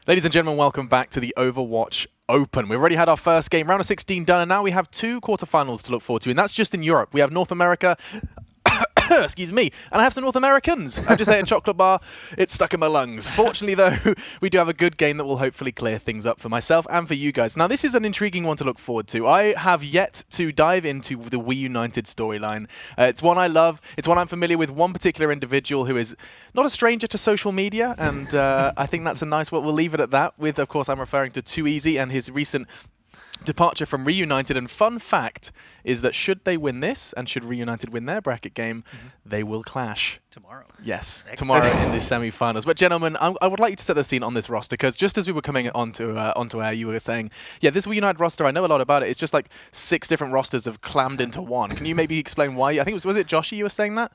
Ladies and gentlemen, welcome back to the Overwatch Open. We've already had our first game, round of 16 done, and now we have 2 quarterfinals to look forward to, and that's just in Europe. We have North America, excuse me, and I have some North Americans. I've just ate a chocolate bar, it's stuck in my lungs. Fortunately though, we do have a good game that will hopefully clear things up for myself and for you guys. Now this is an intriguing one to look forward to. I have yet to dive into the WEUNITED storyline. It's one I love, it's one I'm familiar with, one particular individual who is not a stranger to social media, and I think that's a nice one. We'll leave it at that with, of course, I'm referring to 2Easy and his recent departure from Reunited. And fun fact is that should they win this and should Reunited win their bracket game, they will clash. Tomorrow. Yes, Excellent. tomorrow in the semi-finals. But gentlemen, I would like you to set the scene on this roster, because just as we were coming onto air, you were saying, yeah, this Reunited roster, I know a lot about it. It's just like 6 different rosters have clammed into one. Can you maybe explain why? I think was it Joshy you were saying that?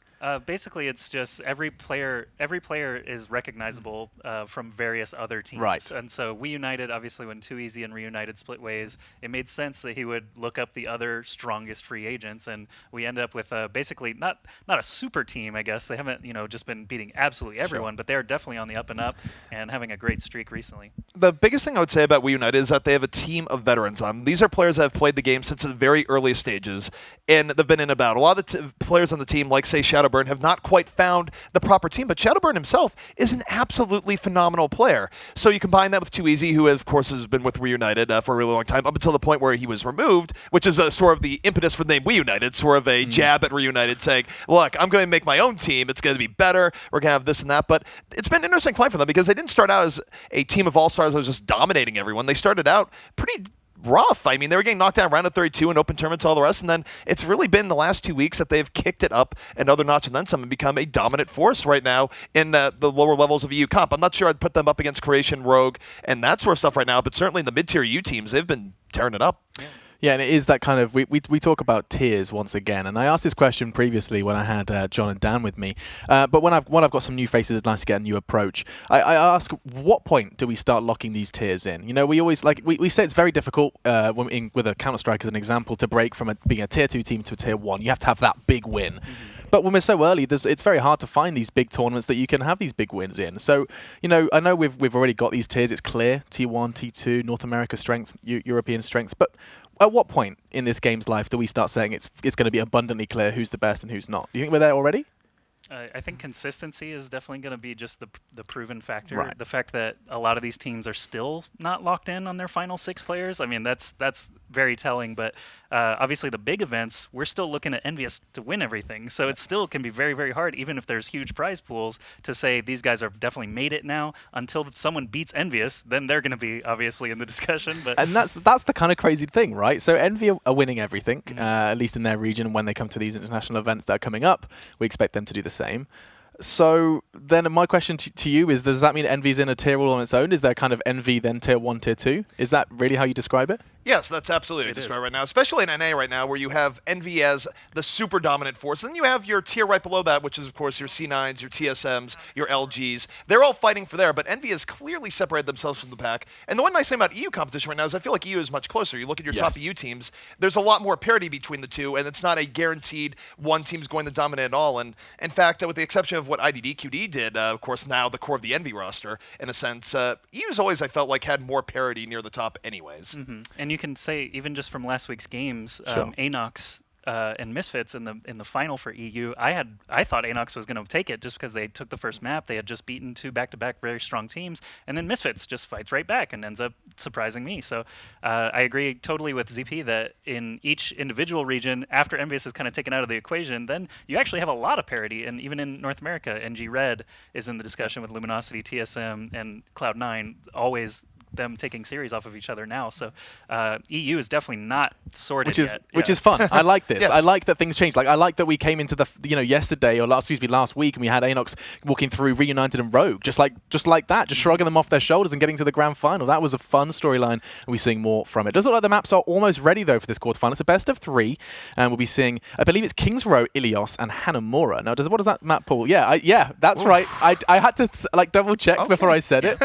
Basically, it's just every player is recognizable from various other teams. Right. And so WEUNITED, obviously, when 2Easy and Reunited split ways, it made sense that he would look up the other strongest free agents, and we end up with basically not a super team, I guess. They haven't just been beating absolutely everyone, but they're definitely on the up and up and having a great streak recently. The biggest thing I would say about WEUNITED is that they have a team of veterans. These are players that have played the game since the very early stages, and they've been in and out. A lot of the players on the team, like, say, Shadowburn, have not quite found the proper team, but Shadowburn himself is an absolutely phenomenal player. So you combine that with 2Easy, who, of course, has been with Reunited for a really long time, up until the point where he was removed, which is sort of the impetus for the name WEUNITED, sort of a jab at Reunited, saying, look, I'm going to make my own team. It's going to be better. We're going to have this and that. But it's been an interesting climb for them, because they didn't start out as a team of all-stars that was just dominating everyone. They started out pretty rough. I mean, they were getting knocked down round of 32 in open tournaments, all the rest, and then it's really been the last 2 weeks that they've kicked it up another notch and then some and become a dominant force right now in the lower levels of EU Comp. I'm not sure I'd put them up against Creation, Rogue, and that sort of stuff right now, but certainly in the mid-tier EU teams, they've been tearing it up. Yeah. Yeah, and it is that kind of, we talk about tiers once again, and I asked this question previously when I had John and Dan with me, but when I've got some new faces, it's nice to get a new approach. I ask, what point do we start locking these tiers in? We always, we say it's very difficult with a Counter-Strike as an example, to break from being a tier 2 team to a tier 1. You have to have that big win. But when we're so early, it's very hard to find these big tournaments that you can have these big wins in. So, I know we've already got these tiers. It's clear, T1, T2, North America strengths, European strengths. But at what point in this game's life do we start saying it's going to be abundantly clear who's the best and who's not? Do you think we're there already? I think consistency is definitely going to be just the proven factor. Right. The fact that a lot of these teams are still not locked in on their final 6 players, I mean, that's very telling. But obviously the big events, we're still looking at Envious to win everything. So it still can be very, very hard, even if there's huge prize pools, to say these guys are definitely made it now. Until someone beats Envious, then they're going to be obviously in the discussion. But and that's the kind of crazy thing, right? So Envy are winning everything, at least in their region. When they come to these international events that are coming up, we expect them to do the same. So then my question to you is, does that mean Envy's in a tier all on its own? Is there kind of Envy then tier 1, tier 2? Is that really how you describe it? Yes, that's absolutely described right now, especially in NA right now, where you have Envy as the super dominant force. And then you have your tier right below that, which is, of course, your C9s, your TSMs, your LGs. They're all fighting for there, but Envy has clearly separated themselves from the pack. And the one nice thing about EU competition right now is I feel like EU is much closer. You look at your top EU teams, there's a lot more parity between the two, and it's not a guaranteed one team's going to dominate all. And in fact, with the exception of what IDD-QD did, of course, now the core of the Envy roster, in a sense, EU's always, I felt like, had more parity near the top anyways. And you can say, even just from last week's games, Sure. Anox and Misfits in the final for EU, I thought Anox was going to take it just because they took the first map. They had just beaten 2 back-to-back very strong teams, and then Misfits just fights right back and ends up surprising me. So I agree totally with ZP that in each individual region, after Envious is kind of taken out of the equation, then you actually have a lot of parity. And even in North America, NG Red is in the discussion with Luminosity, TSM, and Cloud9, always them taking series off of each other now. So EU is definitely not sorted yet. Which is fun. I like this. Yes. I like that things change. Like, I like that we came into the yesterday or last week, and we had Anox walking through Reunited and Rogue just like that, just shrugging them off their shoulders and getting to the grand final. That was a fun storyline, and we're seeing more from it. Does look like the maps are almost ready though for this quarterfinal. It's a best of 3, and we'll be seeing, I believe it's Kings Row, Ilios, and Hanamura. Now, what does that map pool? Yeah, that's right. I had to double check before I said it.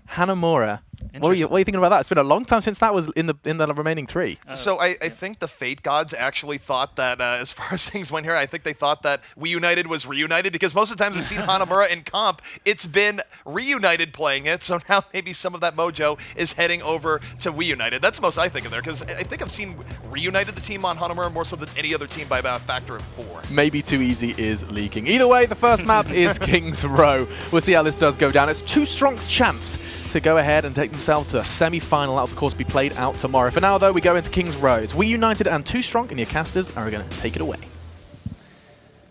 Hanamura. What are you thinking about that? It's been a long time since that was in the remaining 3. So I think the Fate gods actually thought that as far as things went here, I think they thought that WEUNITED was reunited, because most of the times we've seen Hanamura in comp, it's been reunited playing it. So now maybe some of that mojo is heading over to WEUNITED. That's the most I think of there, because I think I've seen reunited the team on Hanamura more so than any other team by about a factor of 4. Maybe Too Easy is leaking. Either way, the first map is King's Row. We'll see how this does go down. It's 2STRONK's chance to go ahead and take themselves to a semi-final. That will, of course, be played out tomorrow. For now, though, we go into King's Row. It's WEUNITED and 2STRONK, and your casters are going to take it away.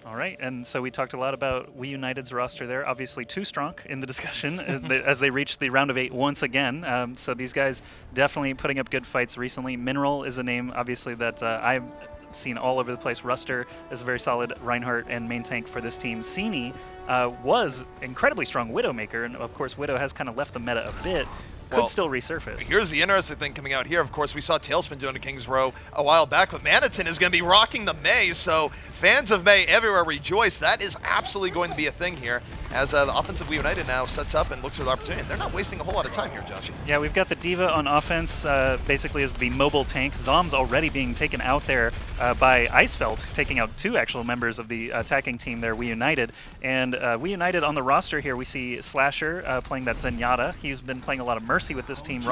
All right, and so we talked a lot about WEUNITED's roster there. Obviously, 2STRONK in the discussion as they reach the round of 8 once again. So these guys definitely putting up good fights recently. Mineral is a name, obviously, that I've seen all over the place. Ruster is a very solid Reinhardt and main tank for this team. Sini was incredibly strong Widowmaker, and of course Widow has kind of left the meta a bit. Could still resurface. Here's the interesting thing coming out here. Of course, we saw Tailspin doing a King's Row a while back, but Manitin is going to be rocking the Mei, so fans of Mei everywhere rejoice. That is absolutely going to be a thing here as the offensive WEUNITED now sets up and looks for the opportunity. They're not wasting a whole lot of time here, Josh. Yeah, we've got the D.Va on offense, basically as the mobile tank. Zom's already being taken out there by Icefeld, taking out 2 actual members of the attacking team there, WEUNITED. And WEUNITED on the roster here, we see Slasher playing that Zenyatta. He's been playing a lot of Mercy with this team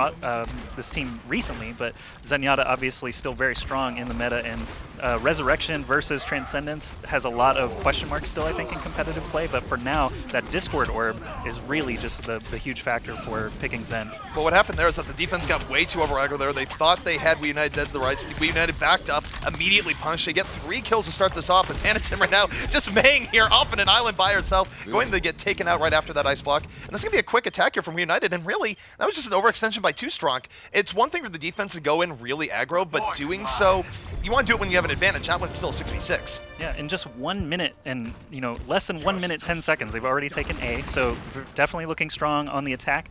recently, but Zenyatta obviously still very strong in the meta, and Resurrection versus Transcendence has a lot of question marks still, I think, in competitive play, but for now, that Discord Orb is really just the huge factor for picking Zen. But what happened there is that the defense got way too over-aggro there. They thought they had WEUNITED dead to the rights. WEUNITED backed up, immediately punched. They get 3 kills to start this off, and Manitin right now just maying here off in an island by herself, going to get taken out right after that ice block. And this is going to be a quick attack here from WEUNITED, and really, that was just an overextension by 2STRONK. It's one thing for the defense to go in really aggro, but doing so, you want to do it when you have an advantage, not when it's still 6v6. Yeah, in just 1 minute and, less than 1 minute, 10 seconds, they've already taken A, so definitely looking strong on the attack.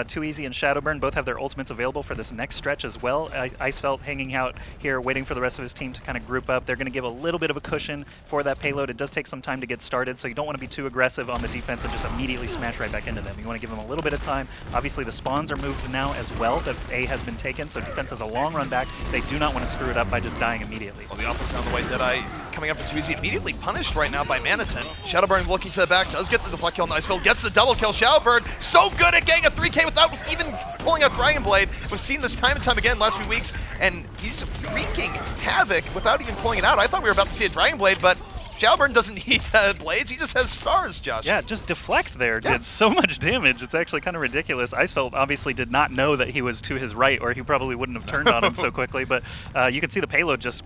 Too Easy and Shadowburn both have their ultimates available for this next stretch as well. Icefeld hanging out here, waiting for the rest of his team to kind of group up. They're going to give a little bit of a cushion for that payload. It does take some time to get started, so you don't want to be too aggressive on the defense and just immediately smash right back into them. You want to give them a little bit of time. Obviously, the spawns are moved now as well, that A has been taken, so defense has a long run back. They do not want to screw it up by just dying immediately. Well, the offense on the way, Deadeye coming up for Too Easy, immediately punished right now by Manitin. Shadowburn looking to the back, does get the deflect kill on Icefeld, gets the double kill. Shadowburn so good at getting a 3K without even pulling out Dragon Blade. We've seen this time and time again last few weeks, and he's wreaking havoc without even pulling it out. I thought we were about to see a Dragon Blade, but Shadowburn doesn't need blades, he just has stars, Josh. Yeah, just deflect there did so much damage. It's actually kind of ridiculous. Icefeld obviously did not know that he was to his right, or he probably wouldn't have turned on him so quickly, but you can see the payload just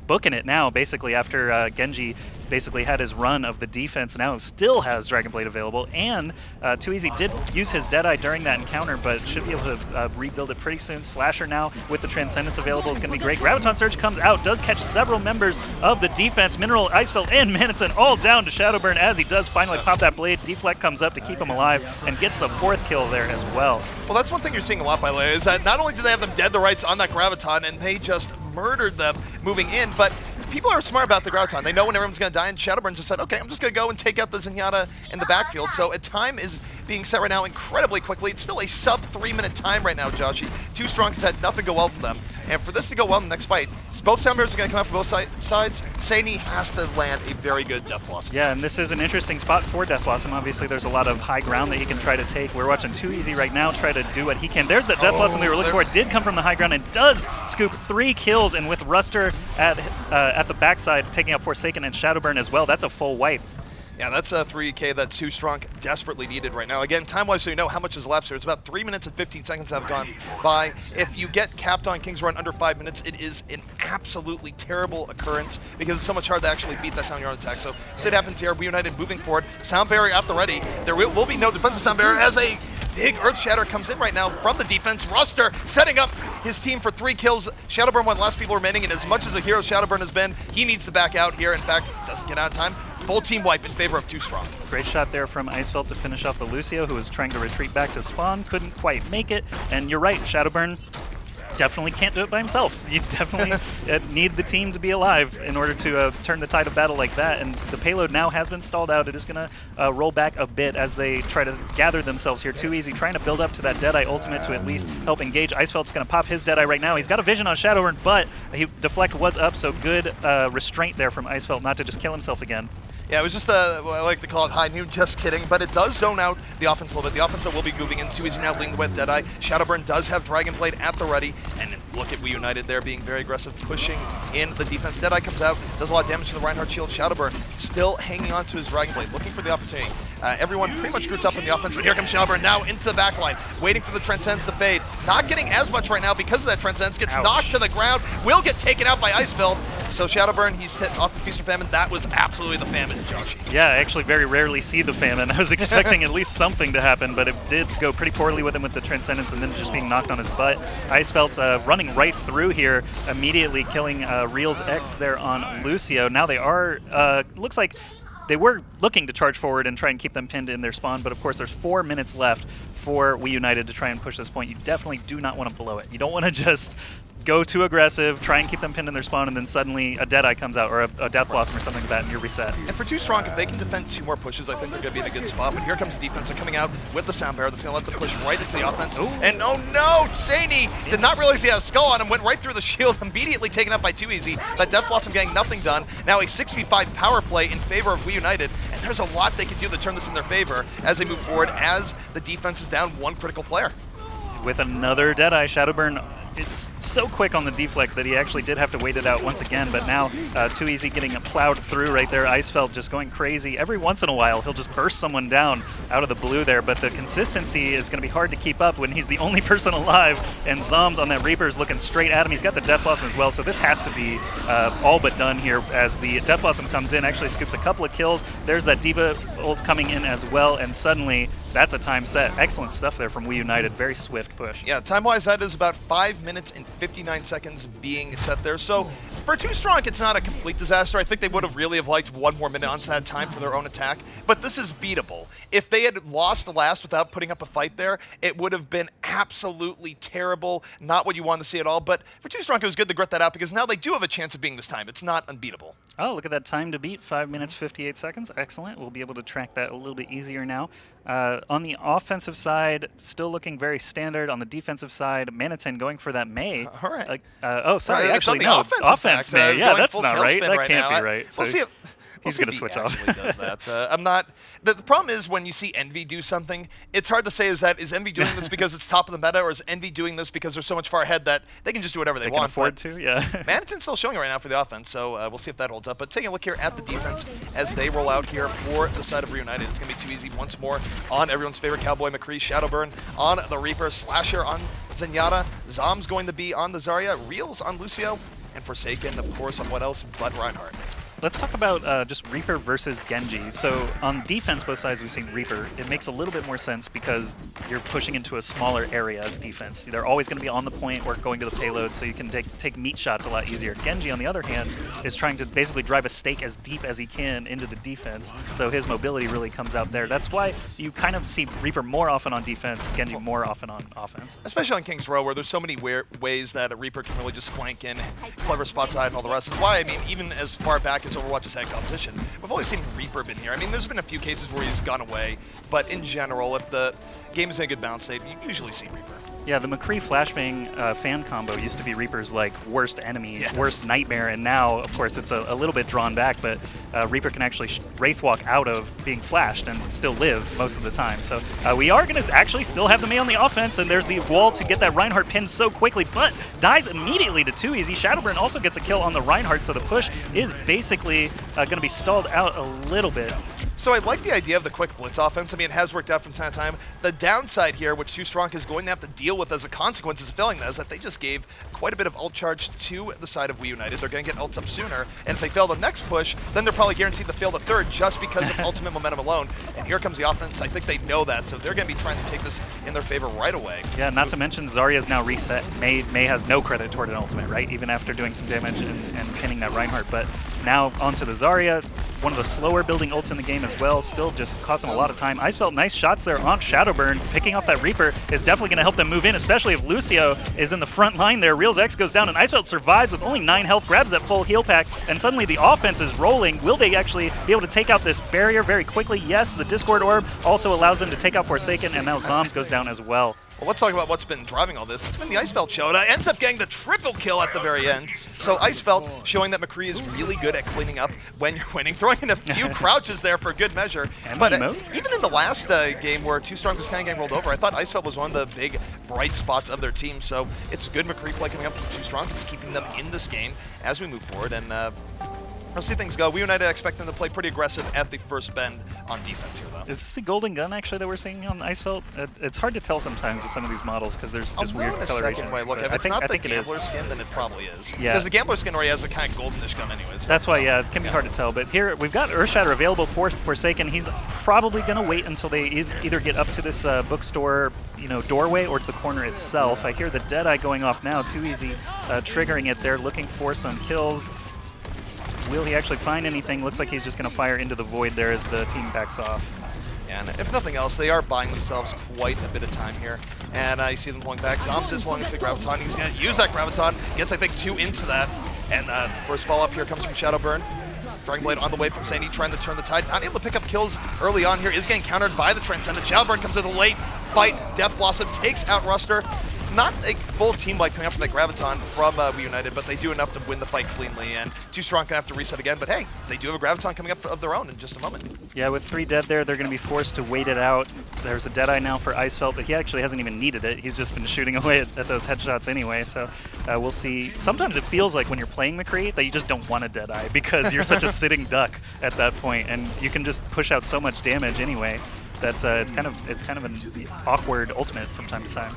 booking it now, basically, after Genji basically had his run of the defense, now still has Dragon Blade available, and Too Easy did use his Deadeye during that encounter, but should be able to rebuild it pretty soon. Slasher now with the Transcendence available is going to be great. Graviton Surge comes out, does catch several members of the defense. Mineral, Icefeld, and Manitin all down to Shadowburn as he does finally pop that blade. Deflect comes up to keep him alive and gets the 4th kill there as well. Well, that's one thing you're seeing a lot, by the way, is that not only do they have them dead the rights on that Graviton, and they just murdered them moving in, but people are smart about the Graviton. They know when everyone's going to die, and Shadowburn just said, okay, I'm just going to go and take out the Zenyatta in the backfield. So a time is being set right now incredibly quickly. It's still a sub 3-minute time right now, Joshy. 2STRONK has had nothing go well for them. And for this to go well in the next fight, both Soundbearers are going to come out from both sides. Saini has to land a very good Death Blossom. Yeah, and this is an interesting spot for Death Blossom. Obviously, there's a lot of high ground that he can try to take. We're watching Too Easy right now try to do what he can. There's that Death Blossom we were looking for. It did come from the high ground and does scoop 3 kills. And with Ruster at the backside, taking out Forsaken and Shadowburn as well, that's a full wipe. Yeah, that's a 3K that 2STRONK desperately needed right now. Again, time-wise, so you know how much is left here. It's about 3 minutes and 15 seconds have gone by. If you get capped on King's Run under 5 minutes, it is an absolutely terrible occurrence because it's so much hard to actually beat that Sound Your Own attack. So it happens here. WEUNITED moving forward. Sound Barrier at the ready. There will be no defensive Sound Barrier as a big Earth Shatter comes in right now from the defense. Ruster setting up his team for 3 kills. Shadowburn, one of the last people remaining, and as much as a hero Shadowburn has been, he needs to back out here. In fact, doesn't get out of time. Full team wipe in favor of 2STRONK. Great shot there from Icefeld to finish off the Lucio, who was trying to retreat back to spawn. Couldn't quite make it. And you're right, Shadowburn definitely can't do it by himself. You definitely need the team to be alive in order to turn the tide of battle like that. And the payload now has been stalled out. It is going to roll back a bit as they try to gather themselves here. 2easy trying to build up to that Deadeye ultimate to at least help engage. Icefeld's going to pop his Deadeye right now. He's got a vision on Shadowburn, but deflect was up, so good restraint there from Icefeld not to just kill himself again. Yeah, it was just what I like to call it high noon, just kidding, but it does zone out the offense a little bit. The offense that will be moving in. 2easy now leading with Deadeye. Shadowburn does have Dragon Blade at the ready, and look at WEUNITED there being very aggressive, pushing in the defense. Deadeye comes out, does a lot of damage to the Reinhardt shield. Shadowburn still hanging on to his Dragon Blade, looking for the opportunity. Everyone pretty much grouped up on the offense, and here comes Shadowburn now into the backline, waiting for the Transcends to fade. Not getting as much right now because of that Transcends, gets knocked to the ground, will get taken out by Icefeld. So Shadowburn, he's hit off the Feast or Famine. That was absolutely the Famine, Josh. Yeah, I actually very rarely see the Famine. I was expecting at least something to happen, but it did go pretty poorly with him with the Transcendence and then just being knocked on his butt. Icefeld's running right through here, immediately killing Reels X there on Lucio. Now they are, looks like they were looking to charge forward and try and keep them pinned in their spawn, but of course there's 4 minutes left for WEUNITED to try and push this point. You definitely do not want to blow it. You don't want to just go too aggressive, try and keep them pinned in their spawn, and then suddenly a Deadeye comes out, or a Death Blossom or something like that, and you're reset. And for 2STRONK, if they can defend 2 more pushes, I think they're going to be in a good spot. But here comes the defense. They're coming out with the Sound Barrier that's going to let them push right into the offense. Ooh. And oh no, Zany did not realize he had a skull on him, went right through the shield, immediately taken up by 2easy. That Death Blossom getting nothing done. Now a 6v5 power play in favor of WEUNITED, and there's a lot they can do to turn this in their favor as they move forward, as the defense is down 1 critical player. With another Deadeye, Shadowburn, it's so quick on the deflect that he actually did have to wait it out once again, but now 2easy getting plowed through right there. Icefeld just going crazy. Every once in a while, he'll just burst someone down out of the blue there, but the consistency is going to be hard to keep up when he's the only person alive, and Zoms on that Reaper is looking straight at him. He's got the Death Blossom as well, so this has to be all but done here as the Death Blossom comes in, actually scoops a couple of kills. There's that Diva ult coming in as well, and suddenly that's a time set. Excellent stuff there from WEUNITED. Very swift push. Yeah, time-wise, that is about 5 minutes and 59 seconds being set there. So for 2STRONK, it's not a complete disaster. I think they would have really have liked 1 more minute onto that time for their own attack, but this is beatable. If they had lost the last without putting up a fight there, it would have been absolutely terrible. Not what you want to see at all, but for 2STRONK, it was good to grit that out because now they do have a chance of being this time. It's not unbeatable. Oh, look at that time to beat, 5 minutes, 58 seconds. Excellent. We'll be able to track that a little bit easier now. On the offensive side, still looking very standard. On the defensive side, Manitin going for that May. All right. Oh, sorry, Right, actually, the no. offense May. Yeah, going that's full not right. tailspin That can't now. be right. We'll So see if, he's going to switch off. Does that. I'm not. The problem is when you see Envy do something, it's hard to say is Envy doing this because it's top of the meta, or is Envy doing this because they're so much far ahead that they can just do whatever they want. Can afford to, yeah. Manitin's still showing it right now for the offense, so we'll see if that holds up. But taking a look here at the defense as they roll out here for the side of WEUNITED, it's going to be 2easy once more on everyone's favorite Cowboy McCree, Shadowburn on the Reaper, Slasher on Zenyatta, Zom's going to be on the Zarya, Reels on Lucio, and Forsaken, of course, on what else but Reinhardt. Let's talk about just Reaper versus Genji. So on defense, both sides we've seen Reaper. It makes a little bit more sense because you're pushing into a smaller area as defense. They're always going to be on the point or going to the payload, so you can take meat shots a lot easier. Genji, on the other hand, is trying to basically drive a stake as deep as he can into the defense, so his mobility really comes out there. That's why you kind of see Reaper more often on defense, Genji more often on offense. Especially on King's Row, where there's so many ways that a Reaper can really just flank in, clever spot side and all the rest. That's why, I mean, even as far back as Overwatch has had competition, we've only seen Reaper been here. I mean, there's been a few cases where he's gone away, but in general, if the game is in a good balance state, you usually see Reaper. Yeah, the McCree Flashbang fan combo used to be Reaper's like worst enemy, Yes. worst nightmare, and now, of course, it's a little bit drawn back, but Reaper can actually Wraith Walk out of being flashed and still live most of the time. So we are going to actually still have the Mei on the offense, and there's the wall to get that Reinhardt pinned so quickly, but dies immediately to 2easy. Shadowburn also gets a kill on the Reinhardt, so the push is basically going to be stalled out a little bit. So I like the idea of the quick blitz offense. I mean, it has worked out from time to time. The downside here, which 2STRONK is going to have to deal with as a consequence of failing that, is that they just gave quite a bit of ult charge to the side of WEUNITED. They're going to get ults up sooner, and if they fail the next push, then they're probably guaranteed to fail the third just because of ultimate momentum alone. And here comes the offense. I think they know that, so they're going to be trying to take this in their favor right away. Yeah, not to mention Zarya's now reset. Mei has no credit toward an ultimate, right? Even after doing some damage and pinning that Reinhardt. But Now onto the Zarya, one of the slower building ults in the game as well, still just costing a lot of time. Icefelt, nice shots there on Shadowburn. Picking off that Reaper is definitely going to help them move in, especially if Lucio is in the front line there. Reel's X goes down, and Icefelt survives with only 9 health, grabs that full heal pack, and suddenly the offense is rolling. Will they actually be able to take out this barrier very quickly? Yes, the Discord Orb also allows them to take out Forsaken, and now Zombs goes down as well. Well, let's talk about what's been driving all this. It's been the Icefelt show, and ends up getting the triple kill at the very end. So Icefelt showing that McCree is really good at cleaning up when you're winning, throwing in a few crouches there for good measure. But even in the last game where 2STRONK was kind of getting rolled over, I thought Icefelt was one of the big bright spots of their team. So it's good McCree play coming up from 2STRONK. It's keeping them in this game as we move forward. And we'll see things go. WEUNITED expect them to play pretty aggressive at the first bend on defense here, though. Is this the golden gun, actually, that we're seeing on Icefelt? It's hard to tell sometimes with some of these models because there's just weird coloration. Look, if it's not the Gambler skin, then it probably is. Yeah. Because the Gambler skin already has a kind of goldenish gun anyways. That's why, yeah, it can be hard to tell. But here, we've got Earthshatter available for Forsaken. He's probably going to wait until they either get up to this bookstore, doorway or to the corner itself. I hear the Deadeye going off now. 2easy triggering it there, looking for some kills. Will he actually find anything? Looks like he's just going to fire into the void there as the team backs off. Yeah, and if nothing else, they are buying themselves quite a bit of time here. And I see them pulling back. Zombs is long into Graviton. He's going to use that Graviton. Gets, I think, 2 into that. And first follow-up here comes from Shadowburn. Dragon Blade on the way from Sandy, trying to turn the tide. Not able to pick up kills early on here. Is getting countered by the Transcendent. Shadowburn comes in the late fight. Death Blossom takes out Ruster. Not a full team like coming up from that Graviton from WEUNITED, but they do enough to win the fight cleanly, and 2STRONK gonna have to reset again, but hey, they do have a Graviton coming up of their own in just a moment. Yeah, with 3 dead there, they're going to be forced to wait it out. There's a Deadeye now for Icefelt, but he actually hasn't even needed it. He's just been shooting away at those headshots anyway, so we'll see. Sometimes it feels like when you're playing McCree that you just don't want a Deadeye because you're such a sitting duck at that point, and you can just push out so much damage anyway that it's kind of an awkward ultimate from time to time.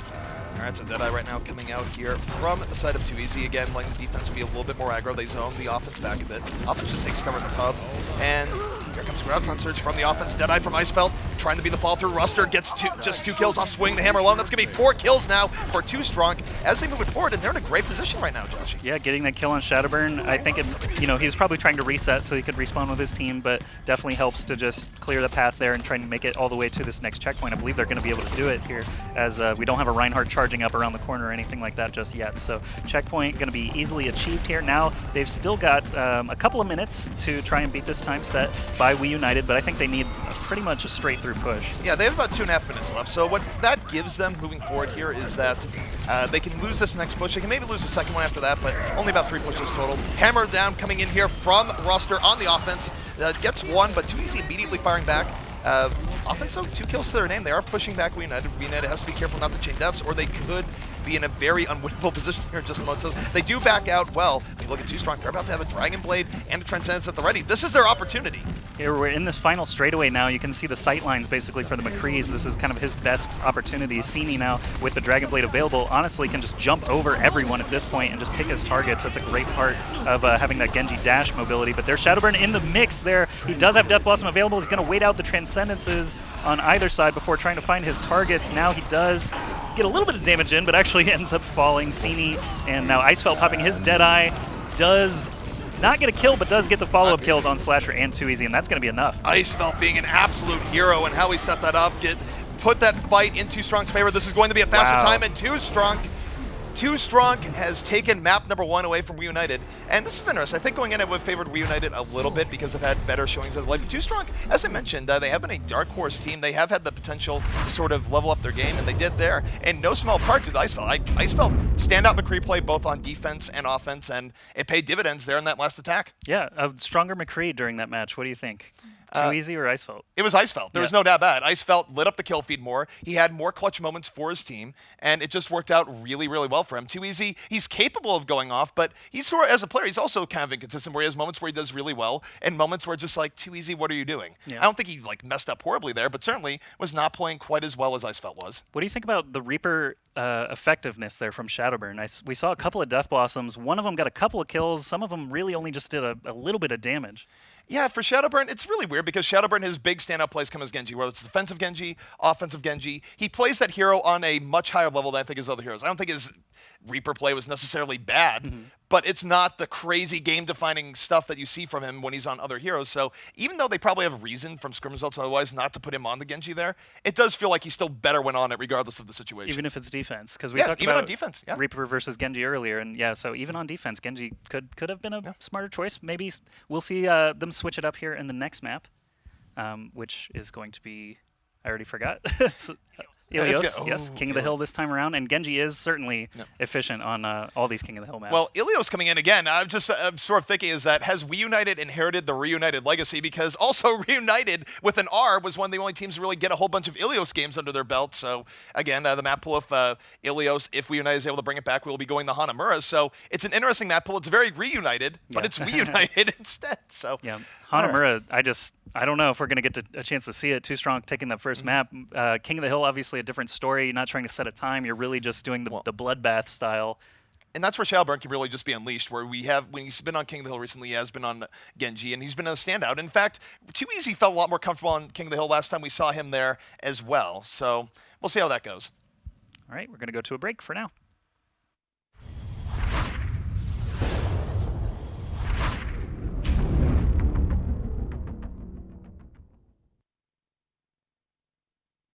Alright, so Deadeye right now coming out here from the side of 2easy. Again, letting the defense be a little bit more aggro. They zone the offense back a bit. Offense just takes cover in the pub. And here comes Graviton Surge from the offense. Deadeye from Icefelt, trying to be the fall-through. Ruster gets just 2 kills off swinging the hammer alone. That's going to be 4 kills now for 2STRONK as they move it forward, and they're in a great position right now, Josh. Yeah, getting that kill on Shadowburn, I think he was probably trying to reset so he could respawn with his team, but definitely helps to just clear the path there and try to make it all the way to this next checkpoint. I believe they're going to be able to do it here as we don't have a Reinhardt charging up around the corner or anything like that just yet. So checkpoint going to be easily achieved here. Now they've still got a couple of minutes to try and beat this time set by WEUNITED, but I think they need pretty much a straight through push. Yeah, they have about 2.5 minutes left. So what that gives them moving forward here is that they can lose this next push. They can maybe lose the second one after that, but only about 3 pushes total. Hammer down coming in here from Ruster on the offense. Gets 1, but 2easy immediately firing back. Offense, though, 2 kills to their name. They are pushing back WEUNITED. WEUNITED has to be careful not to chain deaths, or they could be in a very unwinnable position here in just a moment. So they do back out well. When you look at 2STRONK, they're about to have a Dragon Blade and a Transcendence at the ready. This is their opportunity. Here we're in this final straightaway now. You can see the sight lines basically for the McCrees. This is kind of his best opportunity. Sini now with the Dragon Blade available honestly can just jump over everyone at this point and just pick his targets. That's a great part of having that Genji dash mobility. But there's Shadowburn in the mix there. He does have Death Blossom available. He's going to wait out the Transcendences on either side before trying to find his targets. Now he does get a little bit of damage in, but actually ends up falling. Sini and now Icefelt popping his Deadeye. Does not get a kill, but does get the follow-up kills on Slasher and 2easy, and that's going to be enough. Icefelt being an absolute hero and how he set that up, put that fight in 2STRONK's favor. This is going to be a faster time, and 2STRONK has taken map number 1 away from WEUNITED, and this is interesting. I think going in it would have favored WEUNITED a little bit because they've had better showings as of late. 2STRONK, as I mentioned, they have been a dark horse team. They have had the potential to sort of level up their game, and they did there, and no small part to the Icefelt. Icefelt standout McCree play both on defense and offense, and it paid dividends there in that last attack. Yeah, a stronger McCree during that match. What do you think? 2easy or Icefelt? It was Icefelt. There was no doubt about it. Icefelt lit up the kill feed more. He had more clutch moments for his team, and it just worked out really, really well for him. 2easy, he's capable of going off, but he's sort of, as a player, he's also kind of inconsistent where he has moments where he does really well and moments where just like, 2easy, what are you doing? Yeah. I don't think he like messed up horribly there, but certainly was not playing quite as well as Icefelt was. What do you think about the Reaper effectiveness there from Shadowburn? We saw a couple of Death Blossoms. One of them got a couple of kills. Some of them really only just did a little bit of damage. Yeah, for Shadowburn, it's really weird because Shadowburn, his big standout plays come as Genji, whether it's defensive Genji, offensive Genji. He plays that hero on a much higher level than I think his other heroes. I don't think Reaper play was necessarily bad, but it's not the crazy game-defining stuff that you see from him when he's on other heroes. So even though they probably have a reason from scrim results otherwise not to put him on the Genji there, it does feel like he still better went on it regardless of the situation. Even if it's defense, because we Yes, talked even about on defense, yeah. Reaper versus Genji earlier, and yeah, so even on defense, Genji could have been a smarter choice. Maybe we'll see them switch it up here in the next map, which is going to be, I already forgot. It's Ilios, yes, King of the Hill this time around, and Genji is certainly efficient on all these King of the Hill maps. Well, Ilios coming in again, I'm sort of thinking, is that has WEUNITED inherited the Reunited legacy? Because also Reunited with an R was one of the only teams to really get a whole bunch of Ilios games under their belt. So again, the map pool of Ilios, if WEUNITED is able to bring it back, we'll be going to Hanamura. So it's an interesting map pool. It's very Reunited, but it's WEUNITED instead. So yeah, Hanamura, I don't know if we're going to get a chance to see it. 2STRONK taking the first map. King of the Hill, obviously a different story. You're not trying to set a time. You're really just doing the bloodbath style. And that's where Shadowburn can really just be unleashed, where when he's been on King of the Hill recently, he has been on Genji, and he's been a standout. In fact, Too Easy felt a lot more comfortable on King of the Hill last time we saw him there as well. So we'll see how that goes. All right, we're going to go to a break for now.